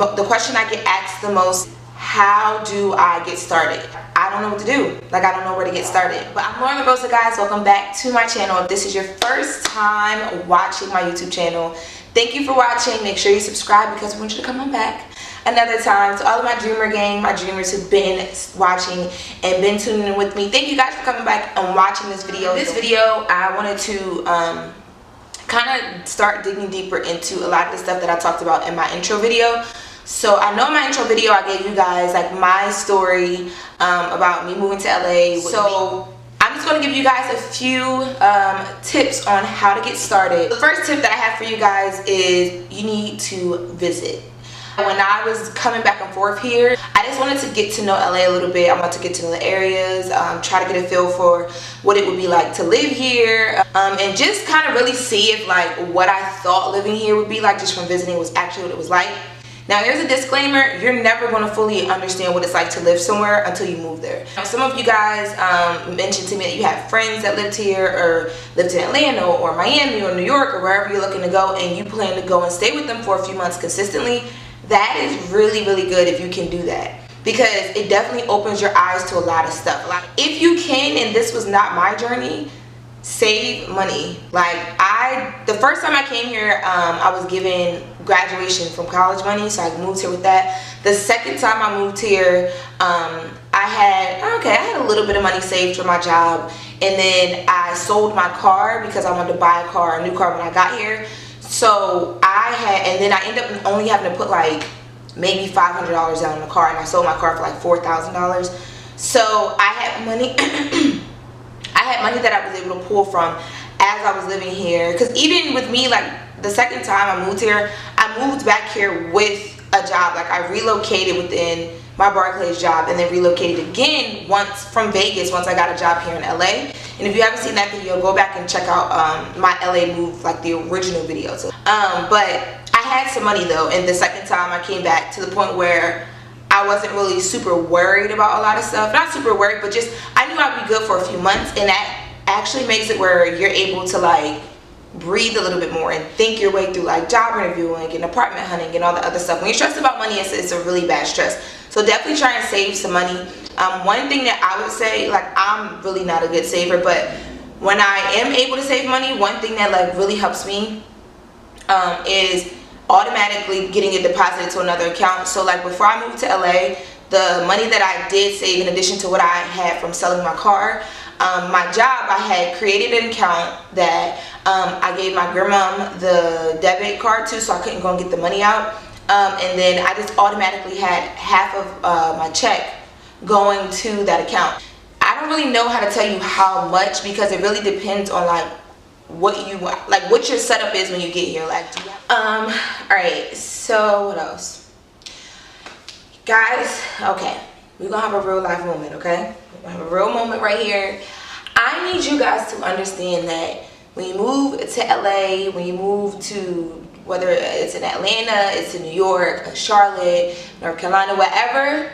But the question I get asked the most, how do I get started? I don't know what to do. Like, I don't know where to get started. But I'm Lauren Rosa, guys. Welcome back to my channel. If this is your first time watching my YouTube channel, thank you for watching. Make sure you subscribe because we want you to come on back another time. To all of my dreamer gang, my dreamers who've been watching and been tuning in with me, thank you guys for coming back and watching this video. This video, I wanted to kind of start digging deeper into a lot of the stuff that I talked about in my intro video. So I know in my intro video I gave you guys like my story about me moving to LA. So I'm just going to give you guys a few tips on how to get started. The first tip that I have for you guys is you need to visit. When I was coming back and forth here, I just wanted to get to know LA a little bit. I wanted to get to know the areas, try to get a feel for what it would be like to live here, and just kind of really see if like what I thought living here would be like just from visiting was actually what it was like. Now, here's a disclaimer: you're never going to fully understand what it's like to live somewhere until you move there. Now, some of you guys mentioned to me that you have friends that lived here or lived in Atlanta or Miami or New York or wherever you're looking to go, and you plan to go and stay with them for a few months consistently. That is really, really good if you can do that, because it definitely opens your eyes to a lot of stuff. If you can, and this was not my journey, save money. Like, the first time I came here, I was given graduation from college money, so I moved here with that. The second time I moved here, I had a little bit of money saved for my job, and then I sold my car because I wanted to buy a new car when I got here. So and then I ended up only having to put like maybe $500 down on the car, and I sold my car for like $4,000. So I had money. I had money that I was able to pull from as I was living here. Because even with me, like the second time I moved here, I moved back here with a job. Like, I relocated within my Barclays job and then relocated again once from Vegas once I got a job here in LA. And if you haven't seen that video, go back and check out my LA move, like the original video. So, but I had some money though, and the second time I came back to the point where I wasn't really super worried about a lot of stuff. Not super worried, but just I knew I'd be good for a few months, and that actually makes it where you're able to like breathe a little bit more and think your way through like job interviewing and apartment hunting and all the other stuff. When you're stressed about money, it's a really bad stress. So definitely try and save some money. One thing that I would say, like, I'm really not a good saver, but when I am able to save money, one thing that like really helps me is automatically getting it deposited to another account. So like before I moved to LA, the money that I did save, in addition to what I had from selling my car, my job, I had created an account that I gave my grandmom the debit card to, so I couldn't go and get the money out. And then I just automatically had half of my check going to that account. I don't really know how to tell you how much, because it really depends on like what your setup is when you get here. Like, all right, so what else, guys? Okay, we're gonna have a real life moment. Okay, we're gonna have a real moment right here. I need you guys to understand that when you move to LA, when you move to, whether it's in Atlanta, it's in New York, Charlotte, North Carolina, wherever,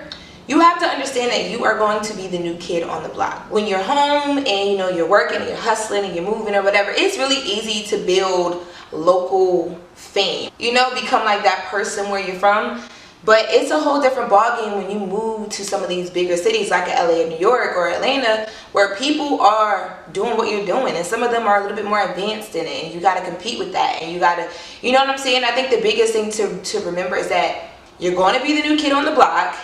you have to understand that you are going to be the new kid on the block. When you're home and you know you're working and you're hustling and you're moving or whatever, it's really easy to build local fame. You know, become like that person where you're from. But it's a whole different ballgame when you move to some of these bigger cities like LA or New York or Atlanta, where people are doing what you're doing, and some of them are a little bit more advanced in it, and you got to compete with that, and you got to, you know what I'm saying? I think the biggest thing to remember is that you're going to be the new kid on the block.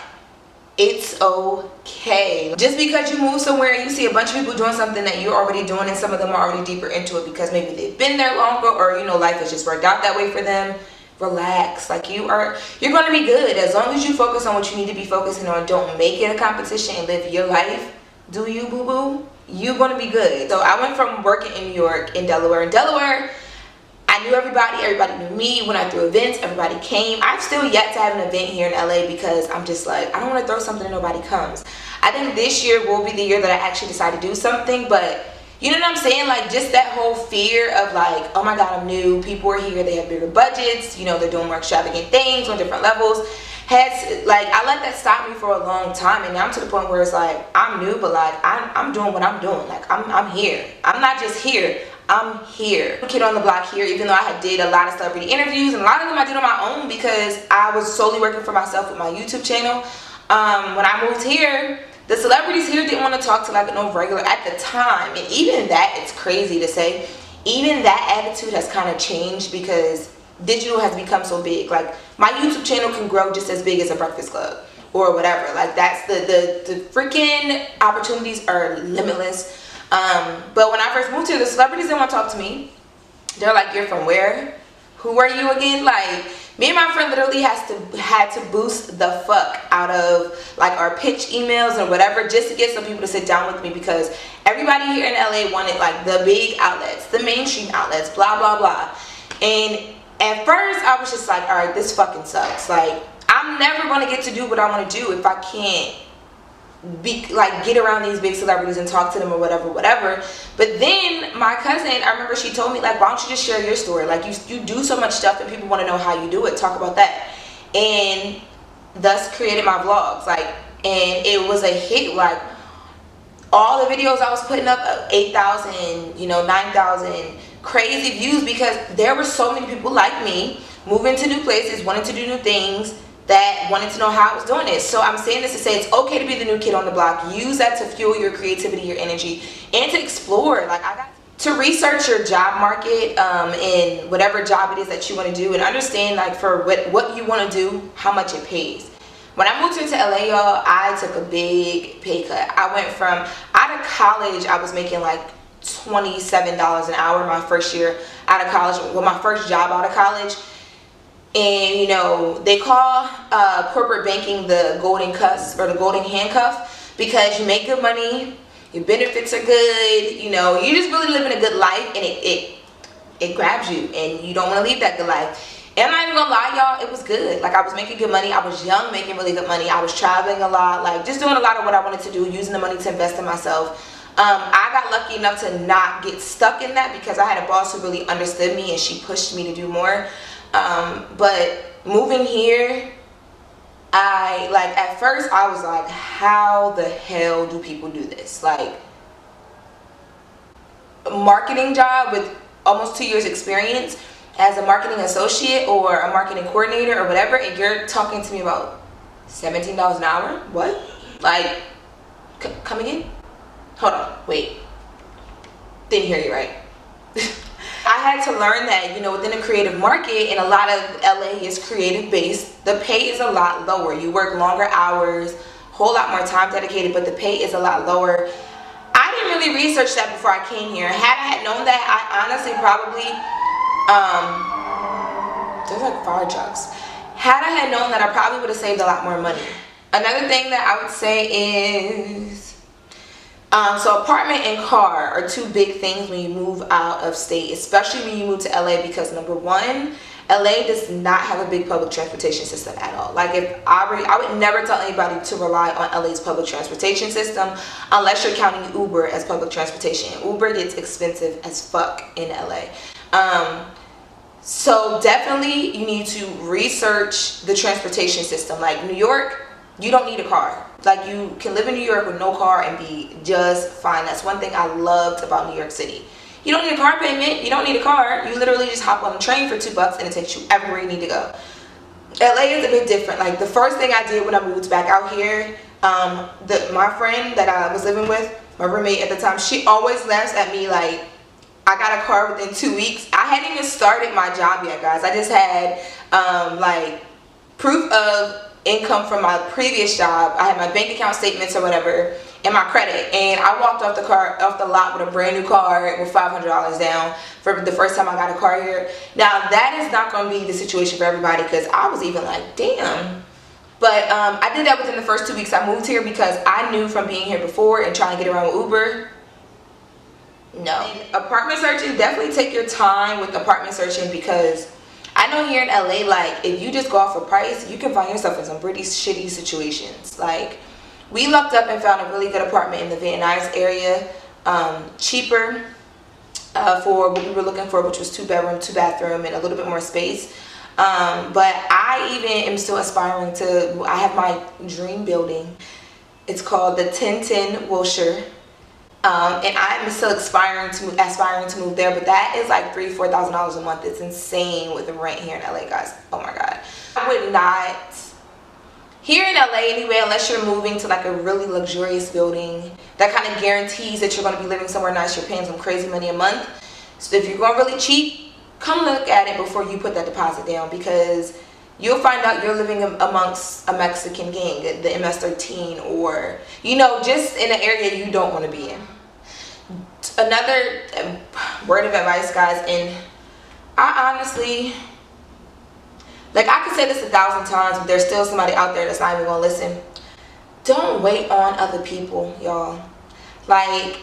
It's okay. Just because you move somewhere and you see a bunch of people doing something that you're already doing, and some of them are already deeper into it because maybe they've been there longer, or you know, life has just worked out that way for them. Relax. Like, you're going to be good as long as you focus on what you need to be focusing on. Don't make it a competition and live your life. Do you, boo boo? You're going to be good. So I went from working in New York in Delaware. In Delaware, I knew everybody knew me. When I threw events, everybody came. I've still yet to have an event here in LA because I'm just like, I don't want to throw something and nobody comes. I think this year will be the year that I actually decide to do something, but you know what I'm saying? Like, just that whole fear of like, oh my God, I'm new. People are here. They have bigger budgets. You know, they're doing more extravagant things on different levels. I let that stop me for a long time, and now I'm to the point where it's like, I'm new, but like I'm doing what I'm doing. Like, I'm here. I'm not just here. I'm here. Kid on the block here, even though I did a lot of celebrity interviews, and a lot of them I did on my own because I was solely working for myself with my YouTube channel. When I moved here, the celebrities here didn't want to talk to like no regular at the time. And even that, it's crazy to say, even that attitude has kind of changed because digital has become so big. Like my YouTube channel can grow just as big as a Breakfast Club or whatever. Like that's the freaking opportunities are limitless. But when I first moved here, the celebrities didn't want to talk to me. They're like, you're from where? Who are you again? Like, me and my friend literally had to boost the fuck out of like our pitch emails or whatever just to get some people to sit down with me, because everybody here in LA wanted like the big outlets, the mainstream outlets, blah blah blah. And at first I was just like, all right, this fucking sucks. Like, I'm never going to get to do what I want to do if I can't get around these big celebrities and talk to them or whatever. But then my cousin, I remember she told me like, why don't you just share your story? Like you do so much stuff and people want to know how you do it. Talk about that. And thus created my vlogs. Like, and it was a hit. Like all the videos I was putting up, 8,000, 9,000 crazy views, because there were so many people like me moving to new places, wanting to do new things, that wanted to know how I was doing it. So I'm saying this to say it's okay to be the new kid on the block. Use that to fuel your creativity, your energy, and to explore. Like I got to research your job market and whatever job it is that you want to do, and understand like for what you want to do, how much it pays. When I moved into LA, y'all, I took a big pay cut. I went from out of college, I was making like $27 an hour my first year out of college, well, my first job out of college. And they call corporate banking the golden cuss or the golden handcuff, because you make good money, your benefits are good, you're just really living a good life, and it grabs you and you don't want to leave that good life. And I'm not even gonna lie, y'all, it was good. Like I was making good money, I was young, making really good money, I was traveling a lot, like just doing a lot of what I wanted to do, using the money to invest in myself. I got lucky enough to not get stuck in that because I had a boss who really understood me and she pushed me to do more. But moving here, at first I was like, how the hell do people do this? Like, a marketing job with almost 2 years experience as a marketing associate or a marketing coordinator or whatever, and you're talking to me about $17 an hour? What? Like, come again? Hold on, wait. Didn't hear you right. I had to learn that, within a creative market, and a lot of LA is creative based, the pay is a lot lower. You work longer hours, whole lot more time dedicated, but the pay is a lot lower. I didn't really research that before I came here. Had I had known that, I honestly probably, there's like fire trucks. Had I had known that, I probably would have saved a lot more money. Another thing that I would say is, so apartment and car are two big things when you move out of state, especially when you move to LA, because number one, LA does not have a big public transportation system at all. Like I would never tell anybody to rely on LA's public transportation system unless you're counting Uber as public transportation. Uber gets expensive as fuck in LA. So definitely you need to research the transportation system. Like New York, you don't need a car. Like you can live in New York with no car and be just fine. That's one thing I loved about New York City. You don't need a car payment. You don't need a car. You literally just hop on a train for $2 and it takes you everywhere you need to go. LA is a bit different. Like the first thing I did when I moved back out here, my friend that I was living with, my roommate at the time, she always laughs at me like, I got a car within 2 weeks. I hadn't even started my job yet, guys. I just had like proof of income from my previous job. I had my bank account statements or whatever and my credit, and I walked off the lot with a brand new car with $500 down for the first time I got a car here. Now that is not going to be the situation for everybody, because I was even like, damn. But I did that within the first 2 weeks I moved here, because I knew from being here before and trying to get around with Uber, no. Apartment searching, definitely take your time with apartment searching, because I know here in LA, like if you just go off a price, you can find yourself in some pretty shitty situations. Like we lucked up and found a really good apartment in the Van Nuys area, cheaper for what we were looking for, which was 2-bedroom, 2-bathroom, and a little bit more space. But I even am still aspiring to, I have my dream building. It's called the 1010 Wilshire And I'm still aspiring to move there, but that is like $3,000-$4,000 a month. It's insane with the rent here in LA, guys. Oh my god, I would not, here in LA anyway, unless you're moving to like a really luxurious building that kind of guarantees that you're going to be living somewhere nice, you're paying some crazy money a month. So if you're going really cheap, come look at it before you put that deposit down, because you'll find out you're living amongst a Mexican gang, the MS-13, or, you know, just in an area you don't want to be in. Another word of advice, guys, and I honestly, like, I could say this 1,000 times, but there's still somebody out there that's not even gonna listen. Don't wait on other people, y'all. Like,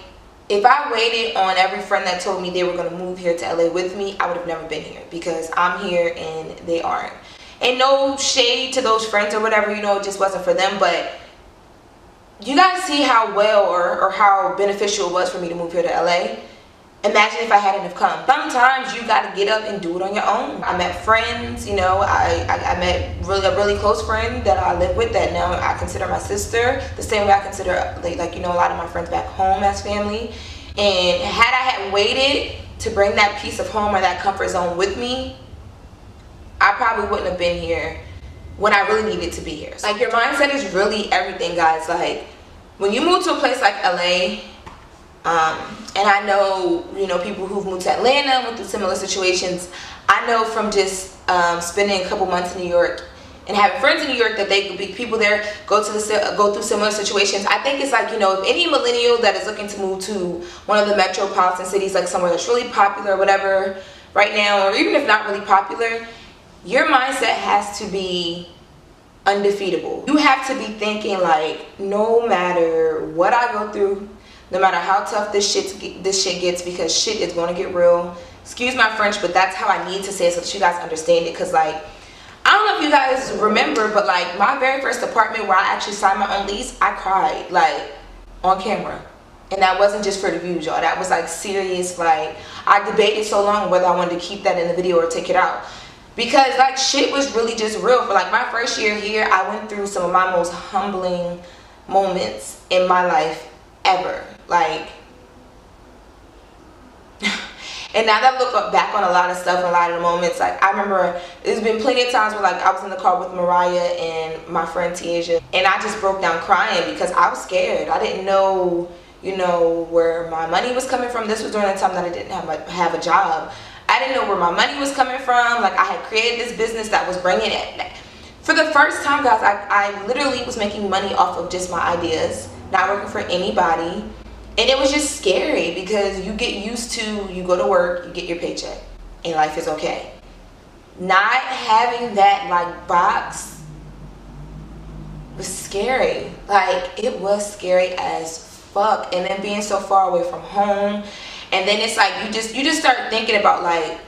if I waited on every friend that told me they were gonna move here to LA with me, I would have never been here, because I'm here and they aren't. And no shade to those friends or whatever, you know, it just wasn't for them, but you guys see how well or how beneficial it was for me to move here to LA. Imagine if I hadn't have come. Sometimes you got to get up and do it on your own. I met friends, you know, I met a really close friend that I live with that now I consider my sister, the same way I consider, like, you know, a lot of my friends back home as family. And had I had waited to bring that piece of home or that comfort zone with me, I probably wouldn't have been here when I really needed to be here. Like, your mindset is really everything, guys. Like, when you move to a place like LA, and I know, you know, people who've moved to Atlanta, went through similar situations. I know from just spending a couple months in New York and having friends in New York that they could be people there go through similar situations. I think it's like, you know, if any millennial that is looking to move to one of the metropolitan cities, like somewhere that's really popular or whatever right now, or even if not really popular, your mindset has to be undefeatable. You have to be thinking like, no matter what I go through, no matter how tough this shit gets, because shit is going to get real. Excuse my French, but that's how I need to say it so that you guys understand it. Because, like, I don't know if you guys remember, but like my very first apartment where I actually signed my own lease, I cried, like, on camera. And that wasn't just for the views, y'all. That was like serious. Like, I debated so long whether I wanted to keep that in the video or take it out, because like shit was really just real. For like my first year here, I went through some of my most humbling moments in my life ever. Like, and now that I look back on a lot of stuff and a lot of the moments, like, I remember there's been plenty of times where, like, I was in the car with Mariah and my friend Tiaja, and I just broke down crying because I was scared. I didn't know, you know, where my money was coming from. This was during the time that I didn't have a job. I didn't know where my money was coming from. Like, I had created this business that was bringing it. For the first time, guys, I literally was making money off of just my ideas, not working for anybody. And it was just scary because you get used to, you go to work, you get your paycheck, and life is okay. Not having that, like, box was scary. Like, it was scary as fuck. And then being so far away from home, and then it's like you just start thinking about, like,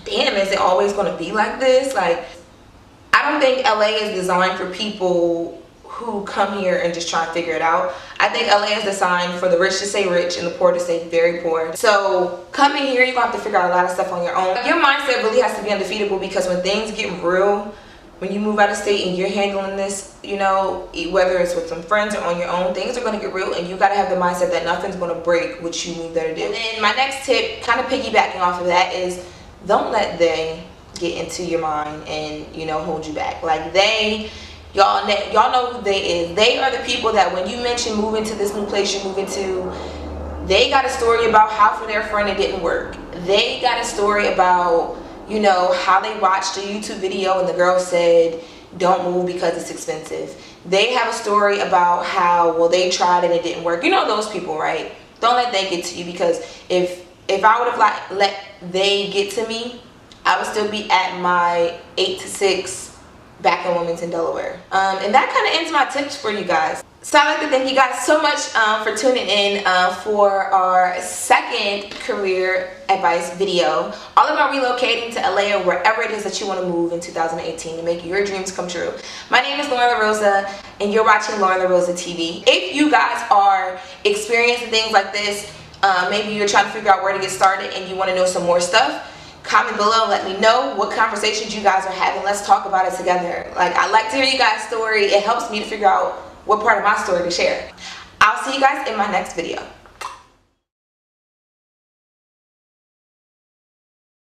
damn, is it always going to be like this? Like, I don't think LA is designed for people who come here and just try and figure it out. I think LA is designed for the rich to stay rich and the poor to stay very poor. So coming here, you're gonna have to figure out a lot of stuff on your own. Your mindset really has to be undefeatable, because when things get real, when you move out of state and you're handling this, you know, whether it's with some friends or on your own, things are gonna get real, and you gotta have the mindset that nothing's gonna break what you move there to do. And then my next tip, kind of piggybacking off of that, is don't let they get into your mind and, you know, hold you back. Like, y'all know who they is. They are the people that when you mention moving to this new place you're moving to, they got a story about how for their friend it didn't work. They got a story about, you know, how they watched a YouTube video and the girl said, don't move because it's expensive. They have a story about how, well, they tried and it didn't work. You know those people, right? Don't let they get to you, because if I would have let they get to me, I would still be at my 8 to 6 back in Wilmington, Delaware. And that kind of ends my tips for you guys. So I'd like to thank you guys so much for tuning in for our second career advice video, all about relocating to LA or wherever it is that you want to move in 2018 to make your dreams come true. My name is Lauren La Rosa, and you're watching Lauren La Rosa TV. If you guys are experiencing things like this, maybe you're trying to figure out where to get started and you want to know some more stuff, comment below and let me know what conversations you guys are having. Let's talk about it together. Like, I like to hear you guys' story. It helps me to figure out what part of my story to share. I'll see you guys in my next video.